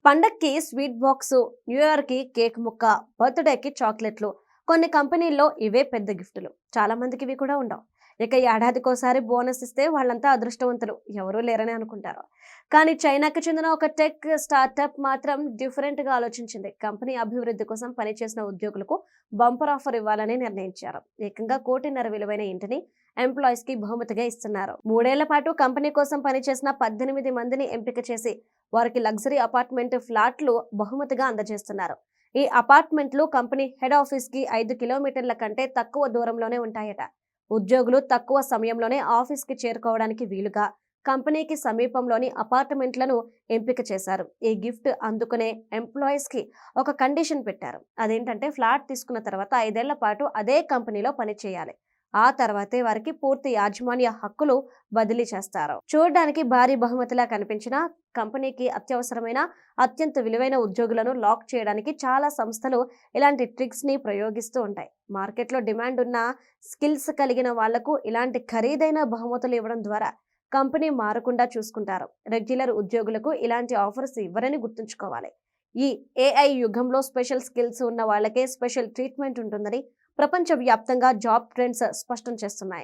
పండక్కి sweet box, new ఇయర్‌కి cake ముక్క, బర్త్‌డేకి చాక్లెట్‌లు. కొన్ని కంపెనీల్లో ఇవే పెద్ద గిఫ్టులు. చాలా మందికి ఇవి కూడా ఉండవు. ఇక ఏడాదికోసారి బోనస్ ఇస్తే వాళ్ళంతా అదృష్టవంతులు. ఎవరూ లేరని అనుకుంటారు. కానీ చైనాకి చెందిన ఒక టెక్ స్టార్టప్ మాత్రం డిఫరెంట్‌గా ఆలోచించింది. కంపెనీ అభివృద్ధి కోసం పనిచేసిన ఉద్యోగులకు బంపర్ ఆఫర్ ఇవ్వాలని నిర్ణయించారు. ఏకంగా 1,50,00,000 విలువైన ఇంటిని ఎంప్లాయీస్‌కి బహుమతిగా ఇస్తున్నారు. 3 ఏళ్ల పాటు కంపెనీ కోసం పనిచేసిన 18 మందిని ఎంపిక చేసి వారికి లగ్జరీ అపార్ట్మెంట్ ఫ్లాట్లు బహుమతిగా అందజేస్తున్నారు. ఈ అపార్ట్మెంట్లు కంపెనీ హెడ్ ఆఫీస్ కి 5 కిలోమీటర్ల కంటే తక్కువ దూరంలోనే ఉంటాయట. ఉద్యోగులు తక్కువ సమయంలోనే ఆఫీస్ కి చేరుకోవడానికి వీలుగా కంపెనీకి సమీపంలోని అపార్ట్మెంట్లను ఎంపిక చేశారు. ఈ గిఫ్ట్ అందుకునే ఎంప్లాయీస్ కి ఒక కండిషన్ పెట్టారు. అదేంటంటే ఫ్లాట్ తీసుకున్న తర్వాత 5 ఏళ్ల పాటు అదే కంపెనీలో పనిచేయాలి. ఆ తర్వాతే వారికి పూర్తి యాజమాన్య హక్కులు బదిలీ చేస్తారు. చూడడానికి భారీ బహుమతిలా కనిపించిన కంపెనీకి అత్యవసరమైన అత్యంత విలువైన ఉద్యోగులను లాక్ చేయడానికి చాలా సంస్థలు ఇలాంటి ట్రిక్స్ ని ప్రయోగిస్తూ ఉంటాయి. మార్కెట్లో డిమాండ్ ఉన్న స్కిల్స్ కలిగిన వాళ్లకు ఇలాంటి ఖరీదైన బహుమతులు ఇవ్వడం ద్వారా కంపెనీ మారకుండా చూసుకుంటారు. రెగ్యులర్ ఉద్యోగులకు ఇలాంటి ఆఫర్స్ ఇవ్వరని గుర్తుంచుకోవాలి. ఈ ఏఐ యుగంలో స్పెషల్ స్కిల్స్ ఉన్న వాళ్ళకే స్పెషల్ ట్రీట్మెంట్ ఉంటుందని ప్రపంచవ్యాప్తంగా జాబ్ ట్రెండ్స్ స్పష్టం చేస్తున్నాయి.